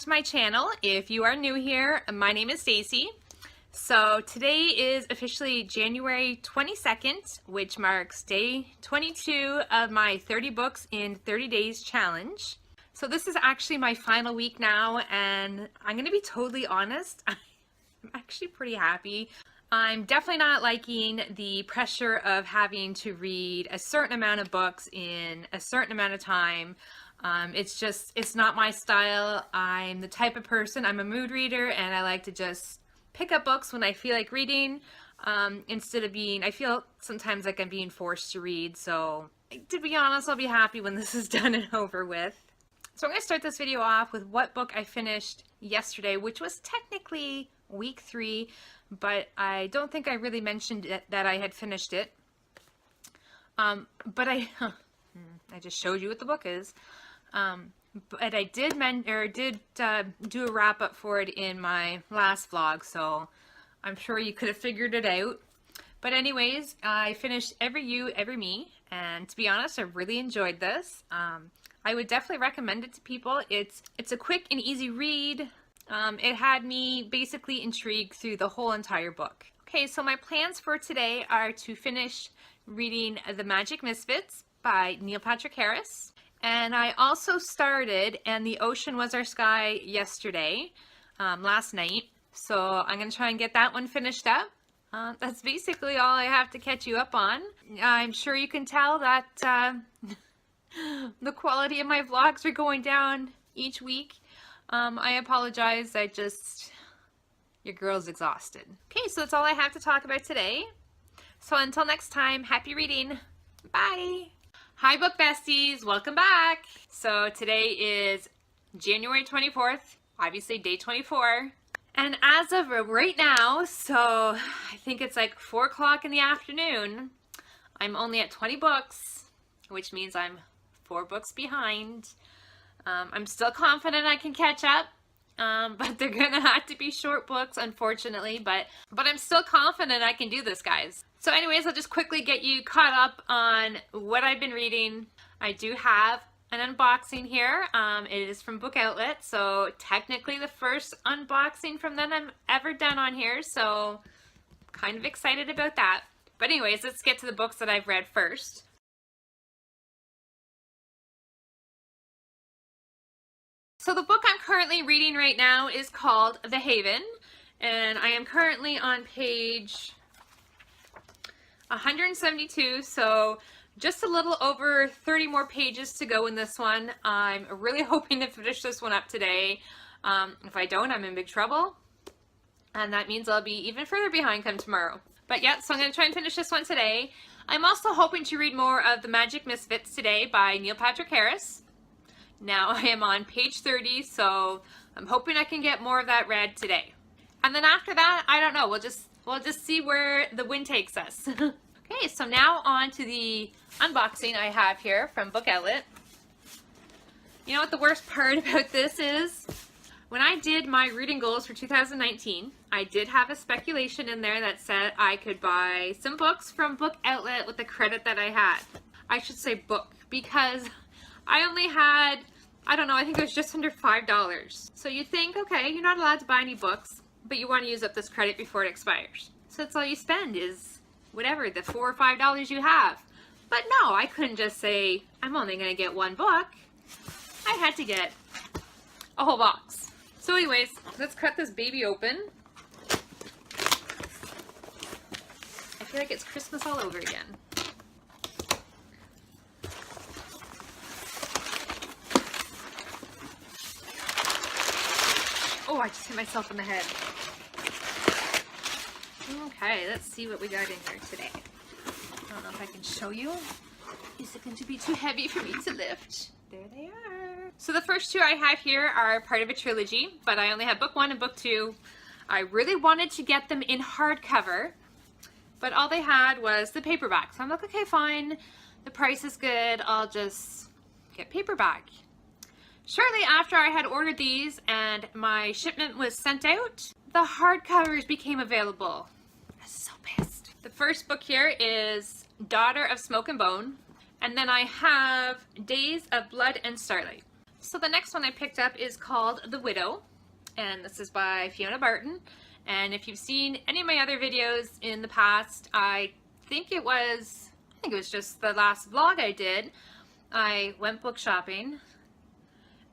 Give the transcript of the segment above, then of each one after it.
to my channel. If you are new here, my name is Stacy. So today is officially January 22nd, which marks day 22 of my 30 books in 30 days challenge. So this is actually my final week now, and I'm gonna be totally honest, I'm actually pretty happy. I'm definitely not liking the pressure of having to read a certain amount of books in a certain amount of time. It's not my style. I'm the type of person, I'm a mood reader, and I like to just pick up books when I feel like reading, instead of I feel sometimes like I'm being forced to read. So to be honest, I'll be happy when this is done and over with. So I'm going to start this video off with what book I finished yesterday, which was technically week 3, but I don't think I really mentioned that I had finished it. But I just showed you what the book is. But I did do a wrap up for it in my last vlog, so I'm sure you could have figured it out. But anyways, I finished Every You, Every Me, and to be honest, I really enjoyed this. I would definitely recommend it to people. It's a quick and easy read. It had me basically intrigued through the whole entire book. Okay, so my plans for today are to finish reading The Magic Misfits by Neil Patrick Harris. And I also started And the Ocean Was Our Sky yesterday, last night. So I'm going to try and get that one finished up. That's basically all I have to catch you up on. I'm sure you can tell that the quality of my vlogs are going down each week. I apologize, your girl's exhausted. Okay, so that's all I have to talk about today. So until next time, happy reading. Bye! Hi book besties, welcome back. So today is January 24th, obviously day 24. And as of right now, so I think it's like 4 o'clock in the afternoon, I'm only at 20 books, which means I'm 4 books behind. I'm still confident I can catch up, but they're gonna have to be short books, unfortunately, but I'm still confident I can do this, guys. So anyways, I'll just quickly get you caught up on what I've been reading. I do have an unboxing here. It is from Book Outlet, so technically the first unboxing from them I've ever done on here, so kind of excited about that. But anyways, let's get to the books that I've read first. So the book I'm currently reading right now is called The Haven, and I am currently on page 172, so just a little over 30 more pages to go in this one. I'm really hoping to finish this one up today. If I don't, I'm in big trouble, and that means I'll be even further behind come tomorrow. But yeah, so I'm going to try and finish this one today. I'm also hoping to read more of The Magic Misfits today by Neil Patrick Harris. Now I am on page 30, so I'm hoping I can get more of that read today. And then after that, I don't know, we'll just see where the wind takes us. Okay, so now on to the unboxing I have here from Book Outlet. You know what the worst part about this is? When I did my reading goals for 2019, I did have a speculation in there that said I could buy some books from Book Outlet with the credit that I had. I should say book, because I only had, I don't know, I think it was just under $5. So you think, okay, you're not allowed to buy any books, but you want to use up this credit before it expires. So that's all you spend is whatever, the $4 or $5 you have. But no, I couldn't just say, I'm only going to get 1 book. I had to get a whole box. So anyways, let's cut this baby open. I feel like it's Christmas all over again. Oh, I just hit myself in the head. Okay, let's see what we got in here today. I don't know if I can show you. Is it going to be too heavy for me to lift? There they are. So the first 2 I have here are part of a trilogy, but I only have book 1 and book 2. I really wanted to get them in hardcover, but all they had was the paperback. So I'm like, okay, fine. The price is good. I'll just get paperback. Shortly after I had ordered these and my shipment was sent out, the hardcovers became available. I was so pissed. The first book here is Daughter of Smoke and Bone, and then I have Days of Blood and Starlight. So the next one I picked up is called The Widow, and this is by Fiona Barton. And if you've seen any of my other videos in the past, I think it was just the last vlog I did. I went book shopping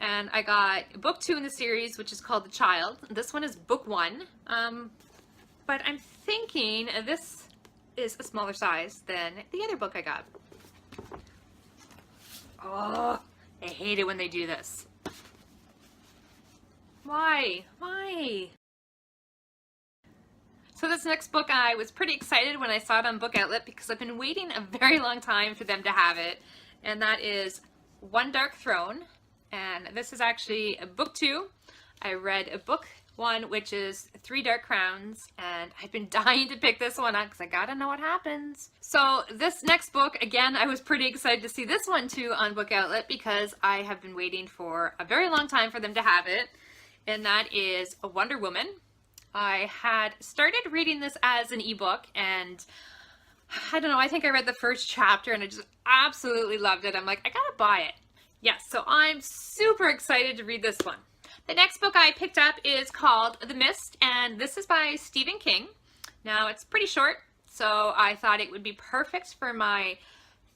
and I got book 2 in the series, which is called The Child. This one is book 1, but I'm thinking this is a smaller size than the other book I got. Oh, I hate it when they do this. Why? Why? So this next book, I was pretty excited when I saw it on Book Outlet because I've been waiting a very long time for them to have it, and that is One Dark Throne. And this is actually a book 2. I read a book 1, which is Three Dark Crowns, and I've been dying to pick this one up because I gotta know what happens. So this next book, again, I was pretty excited to see this one too on Book Outlet because I have been waiting for a very long time for them to have it, and that is Wonder Woman. I had started reading this as an ebook, and I don't know, I think I read the first chapter and I just absolutely loved it. I'm like, I gotta buy it. Yes, so I'm super excited to read this one. The next book I picked up is called The Mist, and this is by Stephen King. Now, it's pretty short, so I thought it would be perfect for my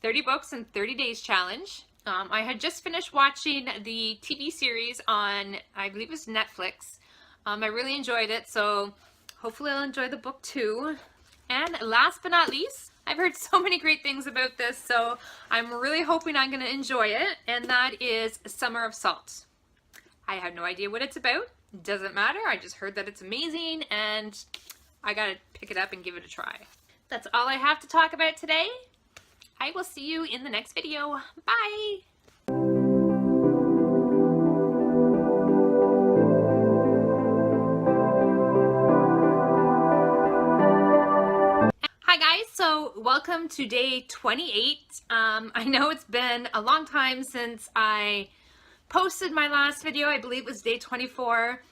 30 books in 30 days challenge. I had just finished watching the TV series on, I believe it was Netflix. I really enjoyed it, so hopefully I'll enjoy the book too. And last but not least, I've heard so many great things about this, so I'm really hoping I'm going to enjoy it, and that is Summer of Salt. I have no idea what it's about. It doesn't matter. I just heard that it's amazing, and I got to pick it up and give it a try. That's all I have to talk about today. I will see you in the next video. Bye! Hi guys, so welcome to day 28. I know it's been a long time since I posted my last video. I believe it was day 24.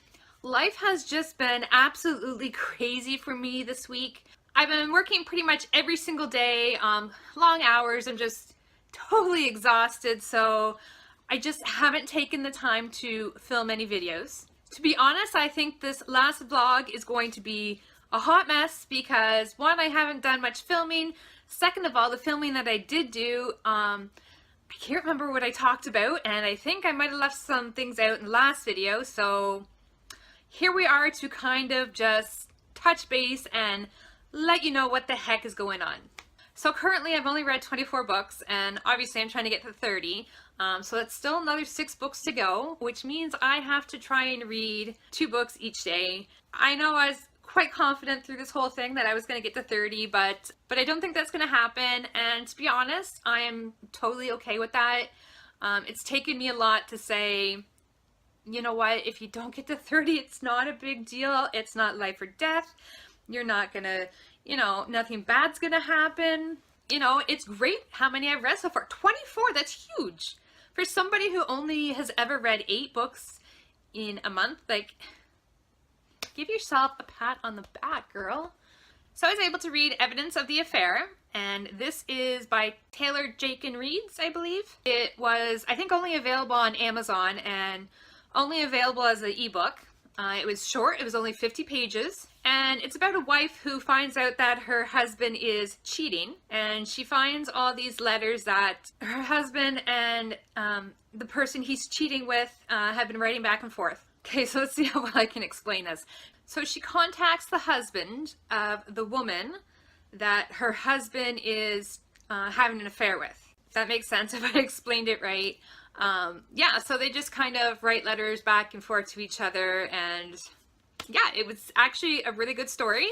Life has just been absolutely crazy for me this week. I've been working pretty much every single day, long hours. I'm just totally exhausted, so I just haven't taken the time to film any videos. To be honest, I think this last vlog is going to be a hot mess because, one, I haven't done much filming. Second of all, the filming that I did do, I can't remember what I talked about, and I think I might have left some things out in the last video, so here we are to kind of just touch base and let you know what the heck is going on. So currently I've only read 24 books, and obviously I'm trying to get to 30, so it's still another 6 books to go, which means I have to try and read 2 books each day. I know I was quite confident through this whole thing that I was going to get to 30, but I don't think that's going to happen, and to be honest, I am totally okay with that. It's taken me a lot to say, you know what, if you don't get to 30, it's not a big deal. It's not life or death. You're not going to, you know, nothing bad's going to happen. You know, it's great how many I've read so far. 24, that's huge. For somebody who only has ever read 8 books in a month, like, give yourself a pat on the back, girl. So I was able to read Evidence of the Affair, and this is by Taylor Jenkins Reid, I believe. It was, I think, only available on Amazon and only available as an ebook. It was short, it was only 50 pages, and it's about a wife who finds out that her husband is cheating, and she finds all these letters that her husband and the person he's cheating with have been writing back and forth. Okay, so let's see how well I can explain this. So she contacts the husband of the woman that her husband is having an affair with. If that makes sense, if I explained it right. Yeah, so they just kind of write letters back and forth to each other, and yeah, it was actually a really good story.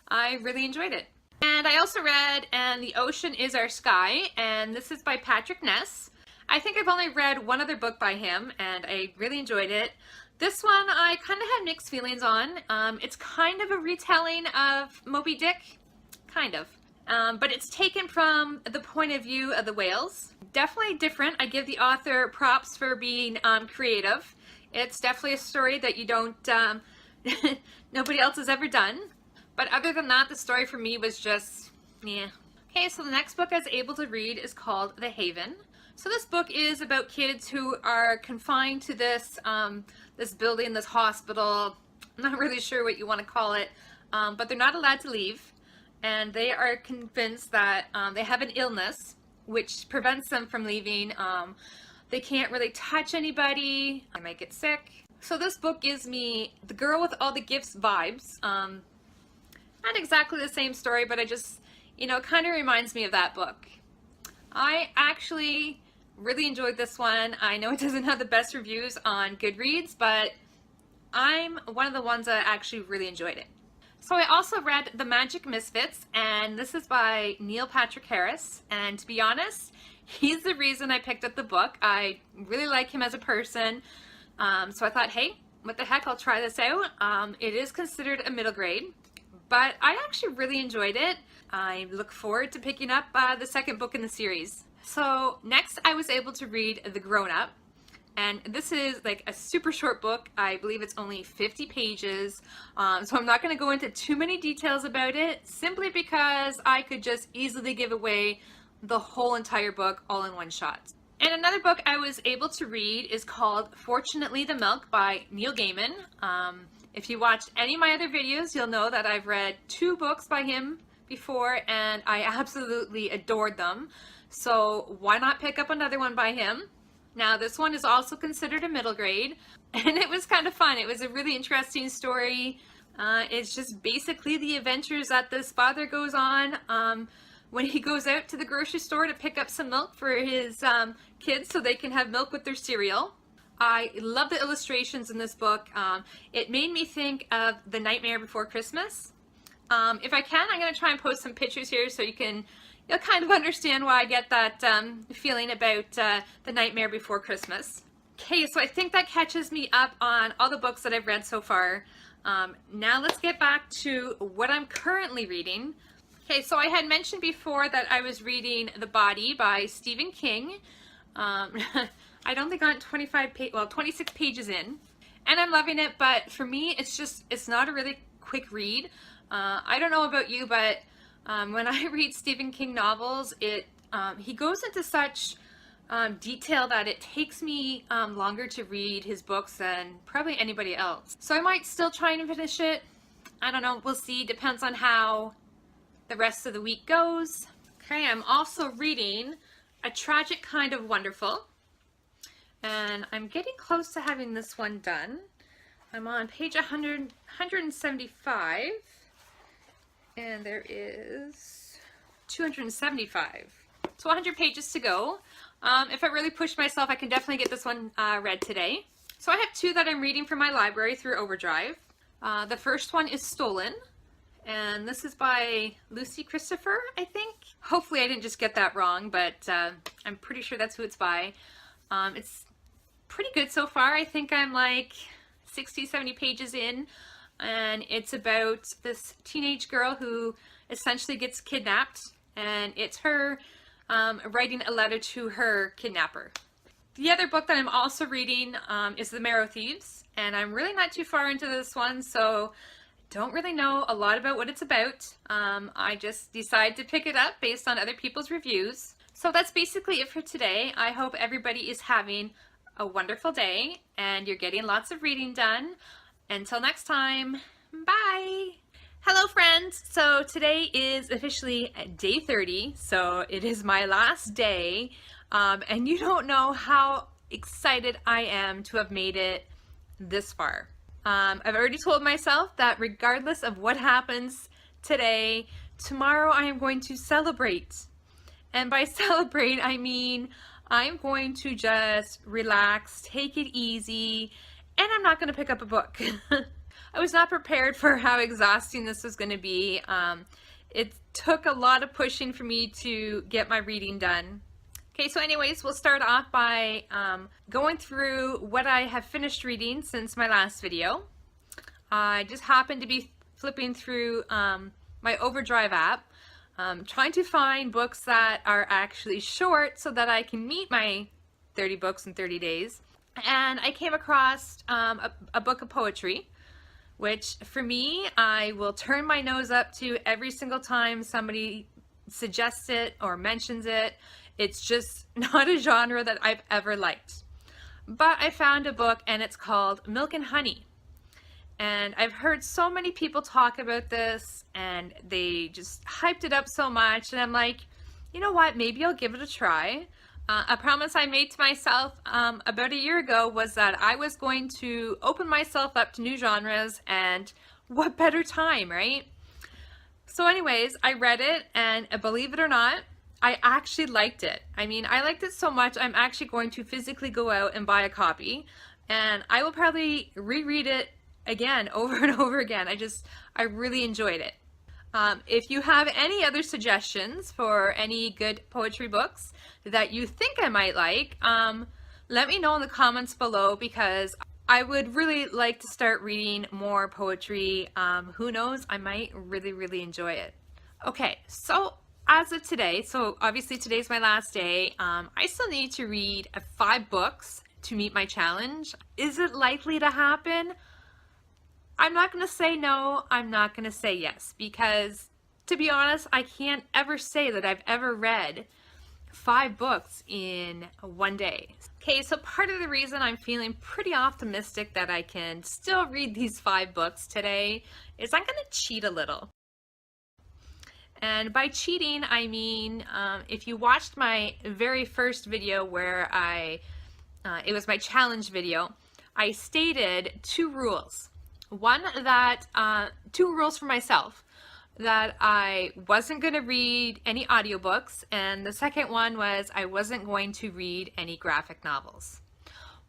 I really enjoyed it. And I also read And the Ocean is Our Sky, and this is by Patrick Ness. I think I've only read one other book by him, and I really enjoyed it. This one I kind of had mixed feelings on. It's kind of a retelling of Moby Dick, kind of. But it's taken from the point of view of the whales. Definitely different. I give the author props for being creative. It's definitely a story that you don't, nobody else has ever done. But other than that, the story for me was just, yeah. Okay, so the next book I was able to read is called The Haven. So this book is about kids who are confined to this this building, this hospital. I'm not really sure what you want to call it, but they're not allowed to leave, and they are convinced that they have an illness which prevents them from leaving. They can't really touch anybody. They might get sick. So this book gives me The Girl with All the Gifts vibes. Not exactly the same story, but I just, you know, it kind of reminds me of that book. I actually really enjoyed this one. I know it doesn't have the best reviews on Goodreads, but I'm one of the ones that actually really enjoyed it. So I also read The Magic Misfits, and this is by Neil Patrick Harris, and to be honest, he's the reason I picked up the book. I really like him as a person, so I thought, hey, what the heck, I'll try this out. It is considered a middle grade, but I actually really enjoyed it. I look forward to picking up the second book in the series. So next I was able to read The Grown Up, and this is like a super short book. I believe it's only 50 pages, so I'm not going to go into too many details about it, simply because I could just easily give away the whole entire book all in one shot. And another book I was able to read is called Fortunately the Milk by Neil Gaiman. If you watched any of my other videos, you'll know that I've read 2 books by him before, and I absolutely adored them. So why not pick up another one by him? Now this one is also considered a middle grade, and it was kind of fun. It was a really interesting story. It's just basically the adventures that this father goes on when he goes out to the grocery store to pick up some milk for his kids so they can have milk with their cereal. I love the illustrations in this book. It made me think of The Nightmare Before Christmas. If I can, I'm going to try and post some pictures here so you'll kind of understand why I get that feeling about The Nightmare Before Christmas. Okay, so I think that catches me up on all the books that I've read so far. Now let's get back to what I'm currently reading. Okay, so I had mentioned before that I was reading The Body by Stephen King. I don't think I'm 26 pages in, and I'm loving it, but for me, it's not a really quick read. I don't know about you, but when I read Stephen King novels, he goes into such detail that it takes me longer to read his books than probably anybody else. So I might still try and finish it. I don't know, we'll see. Depends on how the rest of the week goes. Okay, I'm also reading A Tragic Kind of Wonderful, and I'm getting close to having this one done. I'm on page 175, and there is 275. So 100 pages to go. If I really push myself, I can definitely get this one read today. So I have 2 that I'm reading from my library through Overdrive. The first one is Stolen, and this is by Lucy Christopher, I think. Hopefully I didn't just get that wrong, but I'm pretty sure that's who it's by. It's pretty good so far. I think I'm like 60, 70 pages in, and it's about this teenage girl who essentially gets kidnapped, and it's her writing a letter to her kidnapper. The other book that I'm also reading is The Marrow Thieves, and I'm really not too far into this one, so don't really know a lot about what it's about. I just decided to pick it up based on other people's reviews. So that's basically it for today. I hope everybody is having a wonderful day and you're getting lots of reading done. Until next time, bye! Hello friends! So today is officially day 30, so it is my last day, and you don't know how excited I am to have made it this far. I've already told myself that regardless of what happens today, tomorrow I am going to celebrate. And by celebrate, I mean I'm going to just relax, take it easy, and I'm not going to pick up a book. I was not prepared for how exhausting this was going to be. It took a lot of pushing for me to get my reading done. Okay, so anyways, we'll start off by going through what I have finished reading since my last video. I just happened to be flipping through my Overdrive app, trying to find books that are actually short so that I can meet my 30 books in 30 days. And I came across a book of poetry, which for me, I will turn my nose up to every single time somebody suggests it or mentions it. It's just not a genre that I've ever liked. But I found a book and it's called Milk and Honey. And I've heard so many people talk about this and they just hyped it up so much. And I'm like, you know what, maybe I'll give it a try. A promise I made to myself about a year ago was that I was going to open myself up to new genres, and what better time, right? So anyways, I read it, and believe it or not, I actually liked it. I mean, I liked it so much, I'm actually going to physically go out and buy a copy, and I will probably reread it again over and over again. I really enjoyed it. If you have any other suggestions for any good poetry books that you think I might like, let me know in the comments below, because I would really like to start reading more poetry. Who knows, I might really enjoy it. Okay, so as of today, so obviously today's my last day, I still need to read 5 books to meet my challenge. Is it likely to happen? I'm not going to say no, I'm not going to say yes, because to be honest, I can't ever say that I've ever read 5 books in one day. Okay, so part of the reason I'm feeling pretty optimistic that I can still read these 5 books today is I'm going to cheat a little. And by cheating, I mean, if you watched my very first video where it was my challenge video, I stated 2 rules. One, that 2 rules for myself, that I wasn't going to read any audiobooks, and the second one was I wasn't going to read any graphic novels.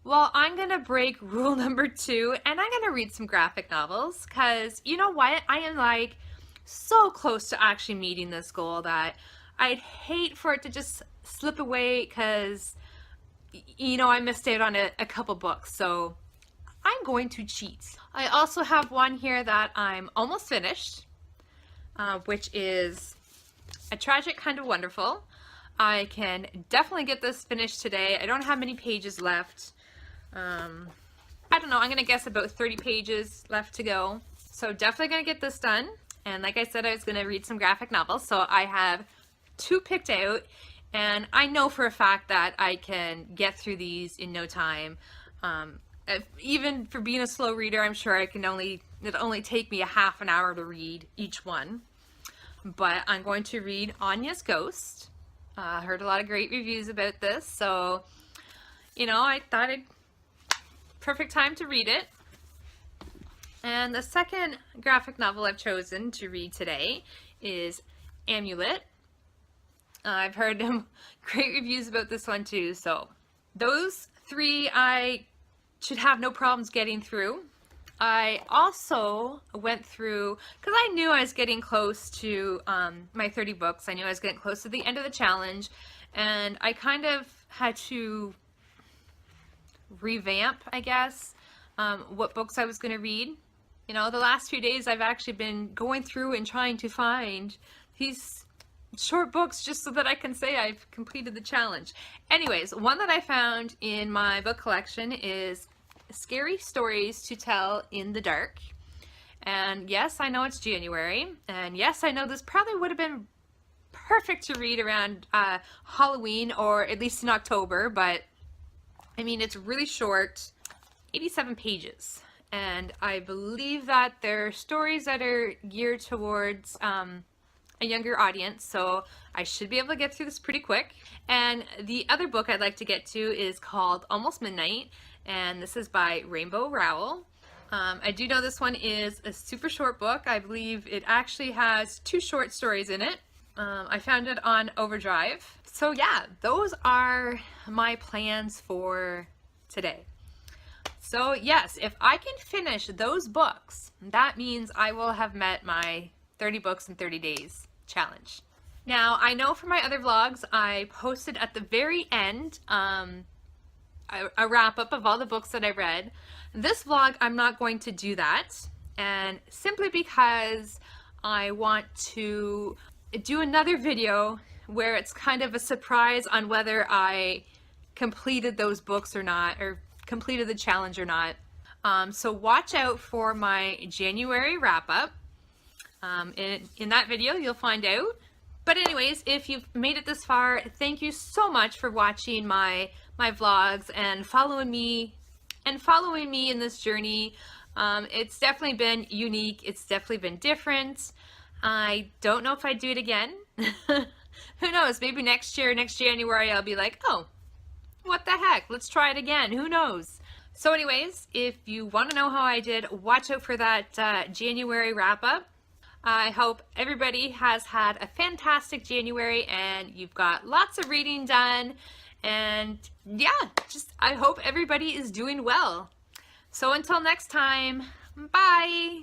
Well, I'm going to break rule number 2, and I'm going to read some graphic novels, because you know what? I am like so close to actually meeting this goal that I'd hate for it to just slip away, because you know, I missed out on a couple books, so I'm going to cheat. I also have one here that I'm almost finished, which is A Tragic Kind of Wonderful. I can definitely get this finished today. I don't have many pages left. I don't know, I'm going to guess about 30 pages left to go. So definitely going to get this done. And like I said, I was going to read some graphic novels. So I have 2 picked out, and I know for a fact that I can get through these in no time. Even for being a slow reader, I'm sure it'll only take me a half an hour to read each one. But I'm going to read Anya's Ghost. I heard a lot of great reviews about this, so you know, I thought perfect time to read it. And the second graphic novel I've chosen to read today is Amulet. I've heard great reviews about this one too, so those 3 I should have no problems getting through. I also went through, because I knew I was getting close to my 30 books. I knew I was getting close to the end of the challenge, and I kind of had to revamp, I guess, what books I was going to read. You know, the last few days I've actually been going through and trying to find these short books just so that I can say I've completed the challenge. Anyways, one that I found in my book collection is Scary Stories to Tell in the Dark. And yes, I know it's January, and yes, I know this probably would have been perfect to read around Halloween, or at least in October, but I mean, it's really short, 87 pages. And I believe that they're stories that are geared towards a younger audience, so I should be able to get through this pretty quick. And the other book I'd like to get to is called Almost Midnight, and this is by Rainbow Rowell. I do know this one is a super short book. I believe it actually has 2 short stories in it. I found it on Overdrive. So yeah, those are my plans for today. So yes, if I can finish those books, that means I will have met my 30 books in 30 days challenge. Now, I know for my other vlogs, I posted at the very end a wrap-up of all the books that I read. This vlog, I'm not going to do that, and simply because I want to do another video where it's kind of a surprise on whether I completed those books or not, or completed the challenge or not. So watch out for my January wrap-up. In that video, you'll find out But anyways, if you've made it this far, thank you so much for watching my vlogs and following me in this journey. It's definitely been unique. It's definitely been different. I don't know if I'd do it again. Who knows? Maybe next year, next January, I'll be like, oh, what the heck? Let's try it again. Who knows? So anyways, if you want to know how I did, watch out for that January wrap up. I hope everybody has had a fantastic January and you've got lots of reading done. And yeah, I hope everybody is doing well. So until next time, bye.